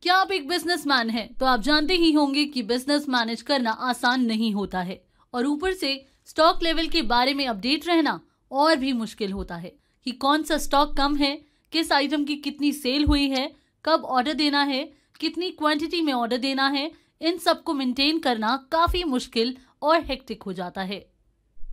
क्या आप एक बिजनेसमैन हैं तो आप जानते ही होंगे कि बिजनेस मैनेज करना आसान नहीं होता है और ऊपर से स्टॉक लेवल के बारे में अपडेट रहना और भी मुश्किल होता है कि कौन सा स्टॉक कम है, किस आइटम की कितनी सेल हुई है, कब ऑर्डर देना है, कितनी क्वांटिटी में ऑर्डर देना है। इन सब को मेंटेन करना काफी मुश्किल और हेक्टिक हो जाता है।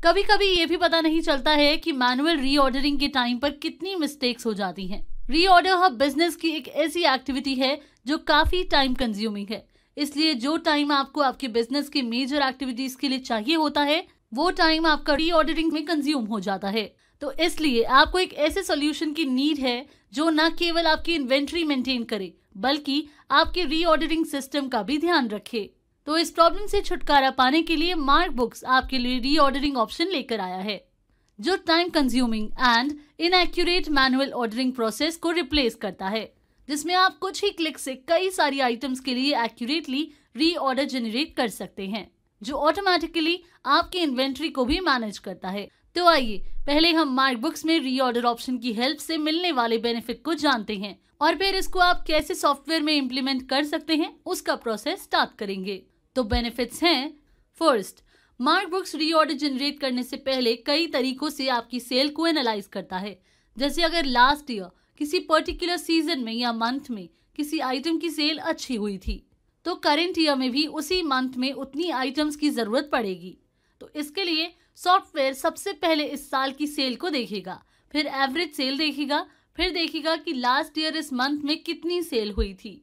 कभी कभी ये भी पता नहीं चलता है कि मैनुअल रीऑर्डरिंग के टाइम पर कितनी मिस्टेक्स हो जाती हैं। रीऑर्डर हब बिजनेस की एक ऐसी एक्टिविटी है जो काफी टाइम कंज्यूमिंग है, इसलिए जो टाइम आपको आपके बिजनेस के मेजर एक्टिविटीज के लिए चाहिए होता है वो टाइम आपका रीऑर्डरिंग में कंज्यूम हो जाता है। तो इसलिए आपको एक ऐसे सॉल्यूशन की नीड है जो न केवल आपकी इन्वेंट्री मेंटेन करे बल्कि आपके रीऑर्डरिंग सिस्टम का भी ध्यान रखे। तो इस प्रॉब्लम से छुटकारा पाने के लिए मार्क बुक्स आपके लिए रीऑर्डरिंग ऑप्शन लेकर आया है जो time consuming and inaccurate manual ordering process को रिप्लेस करता है, जिसमें आप कुछ ही क्लिक से कई सारी आइटम्स के लिए एक्यूरेटली रीऑर्डर जनरेट कर सकते हैं जो ऑटोमेटिकली आपके इन्वेंट्री को भी मैनेज करता है। तो आइए पहले हम मार्क बुक्स में रीऑर्डर ऑप्शन की हेल्प से मिलने वाले बेनिफिट को जानते हैं और फिर इसको आप कैसे सॉफ्टवेयर में इम्प्लीमेंट कर सकते हैं उसका प्रोसेस स्टार्ट करेंगे। तो बेनिफिट्स हैं, first, mark books reorder generate करने से पहले कई तरीकों से आपकी सेल को एनालाइज करता है। जैसे अगर लास्ट ईयर किसी पर्टिकुलर सीजन में या मंथ में किसी आइटम की सेल अच्छी हुई थी तो करेंट ईयर में भी उसी मंथ में उतनी आइटम्स की जरूरत पड़ेगी। तो इसके लिए सॉफ्टवेयर सबसे पहले इस साल की सेल को देखेगा, फिर एवरेज सेल देखेगा, फिर देखेगा कि लास्ट ईयर इस मंथ में कितनी सेल हुई थी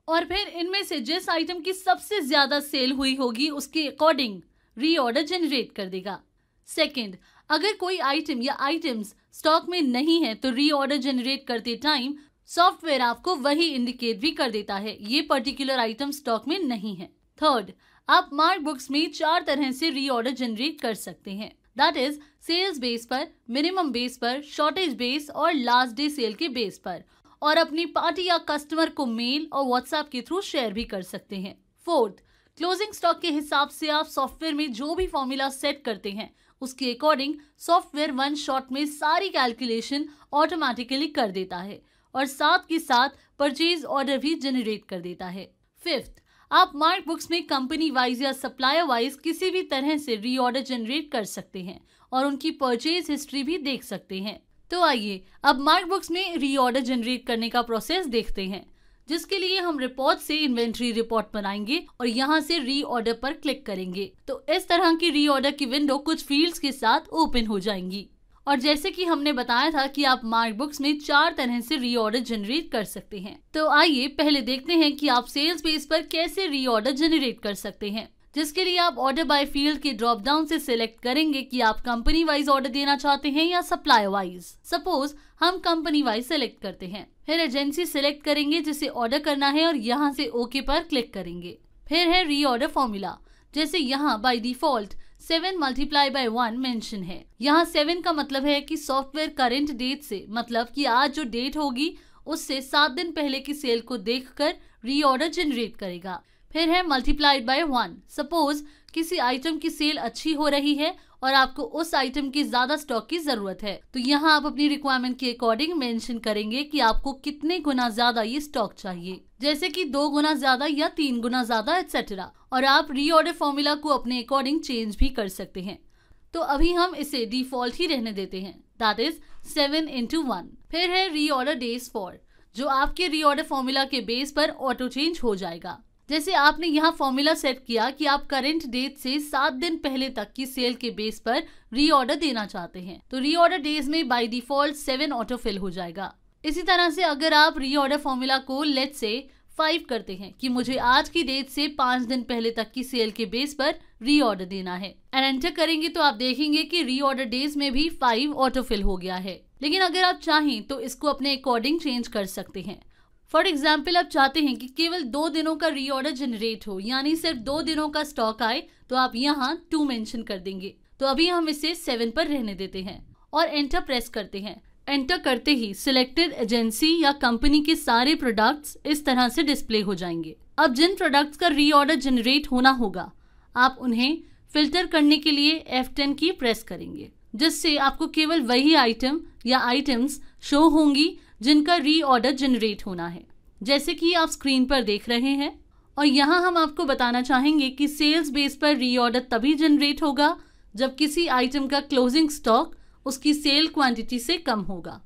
और फिर इनमें से जिस आइटम की सबसे ज्यादा सेल हुई होगी उसके अकॉर्डिंग रीऑर्डर जनरेट कर देगा। सेकंड, अगर कोई आइटम या आइटम्स स्टॉक में नहीं है तो रीऑर्डर जनरेट करते टाइम सॉफ्टवेयर आपको वही इंडिकेट भी कर देता है ये पर्टिकुलर आइटम स्टॉक में नहीं है। थर्ड, आप मार्क बुक्स में 4 तरह से रीऑर्डर जनरेट कर सकते हैं, दैट इज सेल्स बेस पर, मिनिमम बेस पर, शॉर्टेज बेस और लास्ट डे सेल के बेस पर, और अपनी पार्टी या कस्टमर को मेल और व्हाट्सएप के थ्रू शेयर भी कर सकते हैं। फोर्थ, क्लोजिंग स्टॉक के हिसाब से आप सॉफ्टवेयर में जो भी फॉर्मूला सेट करते हैं उसके अकॉर्डिंग सॉफ्टवेयर वन शॉट में सारी कैलकुलेशन ऑटोमेटिकली कर देता है और साथ के साथ परचेज ऑर्डर भी जनरेट कर देता है। फिफ्थ, आप मार्क बुक्स में कंपनी वाइज या सप्लायर वाइज किसी भी तरह से रीऑर्डर जनरेट कर सकते हैं और उनकी परचेज हिस्ट्री भी देख सकते हैं। तो आइए अब मार्क बुक्स में रीऑर्डर जनरेट करने का प्रोसेस देखते हैं, जिसके लिए हम रिपोर्ट से इन्वेंट्री रिपोर्ट बनाएंगे और यहाँ से रीऑर्डर पर क्लिक करेंगे तो इस तरह की रीऑर्डर की विंडो कुछ फील्ड्स के साथ ओपन हो जाएंगी। और जैसे कि हमने बताया था कि आप मार्क बुक्स में 4 तरह से रीऑर्डर जनरेट कर सकते हैं। तो आइए पहले देखते हैं कि आप सेल्स बेस पर कैसे रीऑर्डर जनरेट कर सकते हैं, जिसके लिए आप ऑर्डर बाय फील्ड के ड्रॉप डाउन से सिलेक्ट करेंगे कि आप कंपनी वाइज ऑर्डर देना चाहते हैं या सप्लायर वाइज। सपोज हम कंपनी वाइज सिलेक्ट करते हैं, फिर एजेंसी सिलेक्ट करेंगे जिसे ऑर्डर करना है और यहाँ से ओके पर क्लिक करेंगे। फिर है रीऑर्डर फॉर्मूला, जैसे यहाँ बाय डिफॉल्ट 7 × 1 मेंशन है। यहाँ 7 का मतलब है कि सॉफ्टवेयर करंट डेट से, मतलब कि आज जो डेट होगी उससे 7 दिन पहले की सेल को देखकर रीऑर्डर जनरेट करेगा। फिर है ×1, सपोज किसी आइटम की सेल अच्छी हो रही है और आपको उस आइटम की ज्यादा स्टॉक की जरूरत है तो यहाँ आप अपनी रिक्वायरमेंट के अकॉर्डिंग मेंशन करेंगे कि आपको कितने गुना ज्यादा ये स्टॉक चाहिए, जैसे कि 2 गुना ज्यादा या 3 गुना ज्यादा एटसेट्रा। और आप रीऑर्डर फॉर्मूला को अपने अकॉर्डिंग चेंज भी कर सकते हैं। तो अभी हम इसे डिफॉल्ट ही रहने देते हैं, दैट इज 7 × 1। फिर है रीऑर्डर डेज फॉर, जो आपके रीऑर्डर फॉर्मूला के बेस पर ऑटो चेंज हो जाएगा। जैसे आपने यहाँ फॉर्मूला सेट किया कि आप करंट डेट से 7 दिन पहले तक की सेल के बेस पर रीऑर्डर देना चाहते हैं तो रीऑर्डर डेज में बाय डिफॉल्ट 7 ऑटो फिल हो जाएगा। इसी तरह से अगर आप रीऑर्डर फॉर्मूला को लेट्स से 5 करते हैं कि मुझे आज की डेट से 5 दिन पहले तक की सेल के बेस पर रीऑर्डर देना है एंड एंटर करेंगे तो आप देखेंगे कि रीऑर्डर डेज में भी 5 ऑटो फिल हो गया है। लेकिन अगर आप चाहें तो इसको अपने अकॉर्डिंग चेंज कर सकते हैं। फॉर एग्जाम्पल, आप चाहते हैं कि केवल 2 दिनों का रीऑर्डर जनरेट हो, यानी सिर्फ 2 दिनों का स्टॉक आए, तो आप यहाँ 2 मेंशन कर देंगे। तो अभी हम इसे 7 पर रहने देते हैं और एंटर प्रेस करते हैं। एंटर करते ही सिलेक्टेड एजेंसी या कंपनी के सारे प्रोडक्ट्स इस तरह से डिस्प्ले हो जाएंगे। अब जिन प्रोडक्ट्स का रीऑर्डर जनरेट होना होगा आप उन्हें फिल्टर करने के लिए F10 की प्रेस करेंगे, जिससे आपको केवल वही आइटम या आइटम्स शो होंगी जिनका रीऑर्डर जनरेट होना है। जैसे कि आप स्क्रीन पर देख रहे हैं। और यहाँ हम आपको बताना चाहेंगे कि सेल्स बेस पर रीऑर्डर तभी जनरेट होगा जब किसी आइटम का क्लोजिंग स्टॉक उसकी सेल क्वांटिटी से कम होगा।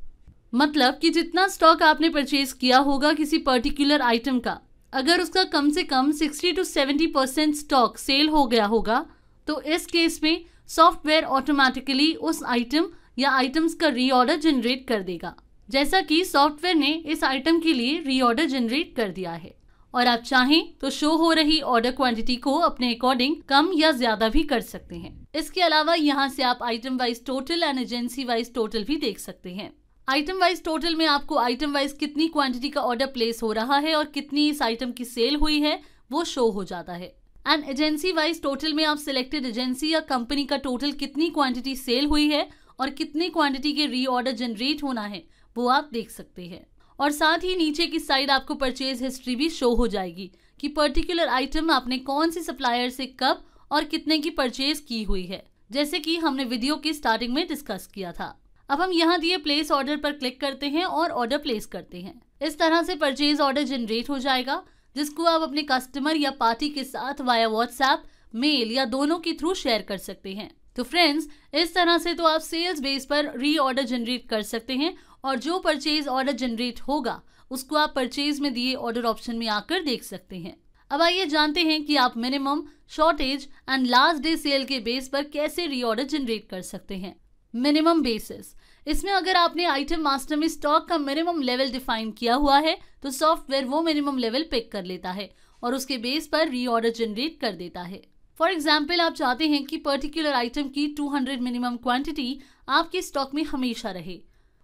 मतलब कि जितना स्टॉक आपने परचेज किया होगा किसी पर्टिकुलर आइटम का, अगर उसका कम से कम 60 to 70% स्टॉक सेल हो गया होगा तो इस केस में सॉफ्टवेयर ऑटोमेटिकली उस आइटम या आइटम्स का रीऑर्डर जनरेट कर देगा, जैसा कि सॉफ्टवेयर ने इस आइटम के लिए रीऑर्डर जनरेट कर दिया है। और आप चाहें तो शो हो रही ऑर्डर क्वांटिटी को अपने अकॉर्डिंग कम या ज्यादा भी कर सकते हैं। इसके अलावा यहाँ से आप item wise total and agency wise total भी देख सकते हैं। आइटम वाइज टोटल में आपको आइटम वाइज कितनी क्वांटिटी का ऑर्डर प्लेस हो रहा है और कितनी इस आइटम की सेल हुई है वो शो हो जाता है। एंड एजेंसी वाइज टोटल में आप सिलेक्टेड एजेंसी या कंपनी का टोटल कितनी क्वांटिटी सेल हुई है और कितनी क्वांटिटी के रीऑर्डर जनरेट होना है वो आप देख सकते हैं। और साथ ही नीचे की साइड आपको परचेज हिस्ट्री भी शो हो जाएगी कि पर्टिकुलर आइटम आपने कौन सी सप्लायर से कब और कितने की परचेज की हुई है, जैसे कि हमने वीडियो की स्टार्टिंग में डिस्कस किया था। अब हम यहाँ दिए प्लेस ऑर्डर पर क्लिक करते हैं और ऑर्डर प्लेस करते हैं। इस तरह से परचेज ऑर्डर जनरेट हो जाएगा जिसको आप अपने कस्टमर या पार्टी के साथ वाया व्हाट्सएप, मेल या दोनों के थ्रू शेयर कर सकते हैं। तो फ्रेंड्स, इस तरह से तो आप सेल्स बेस पर री ऑर्डर जनरेट कर सकते हैं और जो परचेज ऑर्डर जनरेट होगा उसको आप परचेज में दिए ऑर्डर ऑप्शन में आकर देख सकते हैं। अब आइए जानते हैं कि आप minimum, shortage and last day sale के बेस पर कैसे री ऑर्डर जनरेट कर सकते हैं। मिनिमम बेसिस, इसमें अगर आपने आइटम मास्टर में स्टॉक का मिनिमम लेवल डिफाइन किया हुआ है तो सॉफ्टवेयर वो मिनिमम लेवल पिक कर लेता है और उसके बेस पर री ऑर्डर जनरेट कर देता है। फॉर एग्जाम्पल, आप चाहते हैं कि पर्टिकुलर आइटम की 200 मिनिमम क्वांटिटी आपके स्टॉक में हमेशा रहे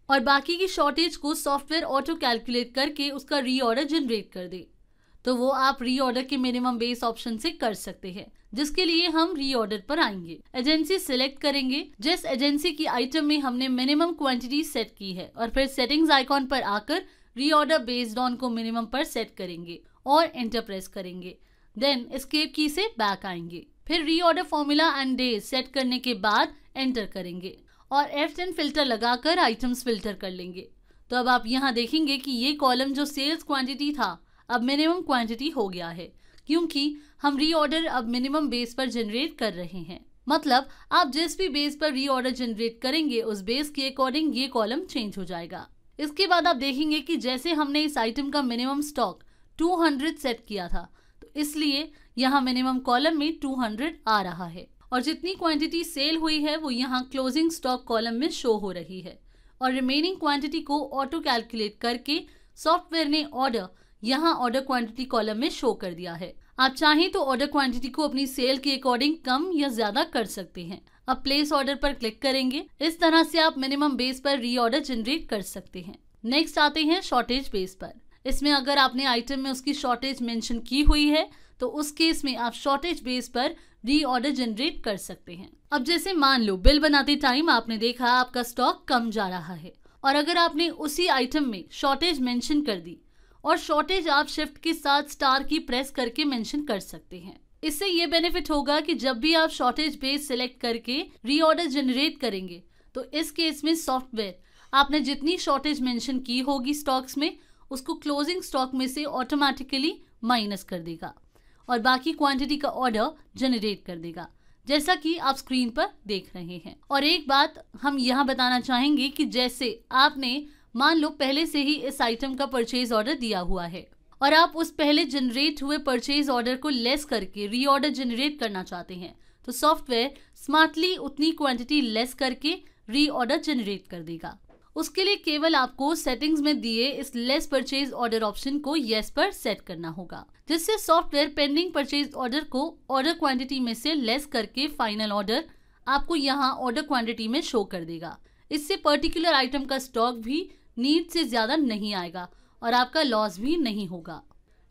और बाकी की शॉर्टेज को सॉफ्टवेयर ऑटो कैलकुलेट करके उसका री ऑर्डर जनरेट कर दे, तो वो आप री ऑर्डर के मिनिमम बेस ऑप्शन से कर सकते हैं, जिसके लिए हम री ऑर्डर पर आएंगे। एजेंसी सिलेक्ट करेंगे जिस एजेंसी की आइटम में हमने मिनिमम क्वांटिटी सेट की है और फिर सेटिंग्स आइकॉन पर आकर री ऑर्डर बेस्ड ऑन को मिनिमम पर सेट करेंगे और एंटर प्रेस करेंगे। देन एस्केप की से बैक आएंगे। फिर री order formula and day set करने के बाद एंटर करेंगे और F10 फिल्टर लगाकर आइटम्स फिल्टर कर लेंगे। तो अब आप यहाँ देखेंगे कि ये कॉलम जो सेल्स क्वांटिटी था अब मिनिमम क्वांटिटी हो गया है, क्योंकि हम री ऑर्डर अब मिनिमम बेस पर जनरेट कर रहे हैं। मतलब आप जिस भी बेस पर री ऑर्डर जनरेट करेंगे उस बेस के अकॉर्डिंग ये कॉलम चेंज हो जाएगा। इसके बाद आप देखेंगे कि जैसे हमने इस आइटम का मिनिमम स्टॉक 200 सेट किया था तो इसलिए यहाँ मिनिमम कॉलम में 200 आ रहा है और जितनी क्वांटिटी सेल हुई है वो यहाँ क्लोजिंग स्टॉक कॉलम में शो हो रही है और रिमेनिंग क्वांटिटी को ऑटो कैलकुलेट करके सॉफ्टवेयर ने ऑर्डर यहाँ ऑर्डर क्वांटिटी कॉलम में शो कर दिया है। आप चाहें तो ऑर्डर क्वांटिटी को अपनी सेल के अकॉर्डिंग कम या ज्यादा कर सकते हैं। अब प्लेस ऑर्डर पर क्लिक करेंगे। इस तरह से आप मिनिमम बेस पर री ऑर्डर जनरेट कर सकते हैं। नेक्स्ट आते हैं शॉर्टेज बेस पर। इसमें अगर आपने आइटम में उसकी शॉर्टेज मेंशन की हुई है तो उस केस में आप शॉर्टेज बेस पर री ऑर्डर जनरेट कर सकते हैं। अब जैसे मान लो बिल बनाते टाइम आपने देखा आपका स्टॉक कम जा रहा है और अगर आपने उसी आइटम में शॉर्टेज मेंशन कर दी और शॉर्टेज आप शिफ्ट के साथ स्टार की प्रेस करके मेंशन कर सकते हैं। इससे ये बेनिफिट होगा कि जब भी आप शॉर्टेज बेस सिलेक्ट करके री ऑर्डर जनरेट करेंगे तो इस केस में सॉफ्टवेयर आपने जितनी शॉर्टेज मेंशन की होगी स्टॉक्स में उसको क्लोजिंग स्टॉक में से ऑटोमेटिकली माइनस कर देगा और बाकी क्वांटिटी का ऑर्डर जनरेट कर देगा, जैसा कि आप स्क्रीन पर देख रहे हैं। और एक बात हम यहाँ बताना चाहेंगे कि जैसे आपने मान लो पहले से ही इस आइटम का परचेज ऑर्डर दिया हुआ है और आप उस पहले जनरेट हुए परचेज ऑर्डर को लेस करके री ऑर्डर जनरेट करना चाहते हैं तो सॉफ्टवेयर स्मार्टली उतनी क्वांटिटी लेस करके री ऑर्डर जनरेट कर देगा। उसके लिए केवल आपको सेटिंग्स में दिए इस लेस परचेज ऑर्डर ऑप्शन को येस पर सेट करना होगा, जिससे सॉफ्टवेयर पेंडिंग परचेज ऑर्डर को ऑर्डर क्वांटिटी में से लेस करके फाइनल ऑर्डर आपको यहाँ ऑर्डर क्वांटिटी में शो कर देगा। इससे पर्टिकुलर आइटम का स्टॉक भी नीड से ज्यादा नहीं आएगा और आपका लॉस भी नहीं होगा।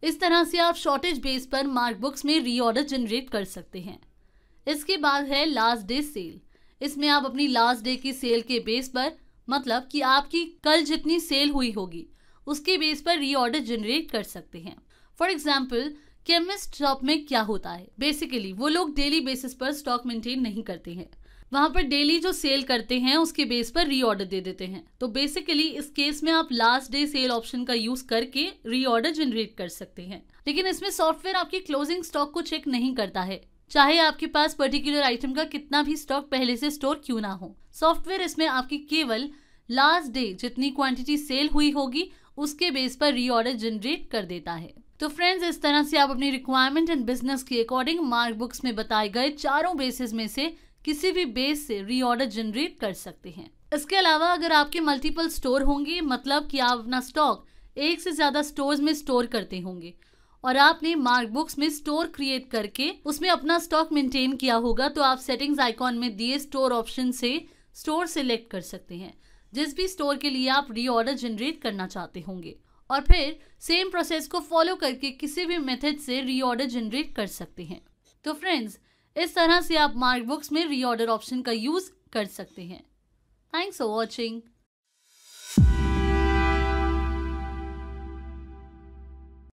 इस तरह से आप शॉर्टेज बेस पर मार्क बुक्स में री ऑर्डर जनरेट कर सकते हैं। इसके बाद है लास्ट डे सेल। इसमें आप अपनी लास्ट डे की सेल के बेस पर, मतलब कि आपकी कल जितनी सेल हुई होगी उसके बेस पर री ऑर्डर जनरेट कर सकते हैं। फॉर एग्जाम्पल, केमिस्ट शॉप में क्या होता है, बेसिकली वो लोग डेली बेसिस पर स्टॉक मेंटेन नहीं करते हैं वहां पर डेली जो सेल करते हैं उसके बेस पर रीऑर्डर दे देते हैं। तो बेसिकली इस केस में आप लास्ट डे सेल ऑप्शन का यूज करके रीऑर्डर जनरेट कर सकते हैं। लेकिन इसमें सॉफ्टवेयर आपकी क्लोजिंग स्टॉक को चेक नहीं करता है, चाहे आपके पास पर्टिकुलर आइटम का कितना भी स्टॉक पहले से स्टोर क्यों ना हो। सॉफ्टवेयर इसमें आपकी केवल लास्ट डे जितनी क्वांटिटी सेल हुई होगी उसके बेस पर रीऑर्डर जनरेट कर देता है। तो फ्रेंड्स, इस तरह से आप अपनी रिक्वायरमेंट एंड बिजनेस के अकॉर्डिंग मार्क बुक्स में बताए गए चारों बेसिस में से किसी भी बेस से रीऑर्डर जनरेट कर सकते हैं। इसके अलावा अगर आपके मल्टीपल स्टोर होंगे, मतलब कि आप अपना स्टॉक एक से ज्यादा स्टोर्स में स्टोर करते होंगे और आपने मार्क बुक्स में स्टोर क्रिएट करके उसमें अपना स्टॉक मेंटेन किया होगा, तो आप सेटिंग्स आइकॉन में दिए स्टोर ऑप्शन से स्टोर सिलेक्ट कर सकते हैं जिस भी स्टोर के लिए आप रीऑर्डर जनरेट करना चाहते होंगे, और फिर सेम प्रोसेस को फॉलो करके किसी भी मेथड से रीऑर्डर जनरेट कर सकते हैं। तो फ्रेंड्स, इस तरह से आप मार्क बुक्स में रीऑर्डर ऑप्शन का यूज कर सकते हैं। Thanks for watching.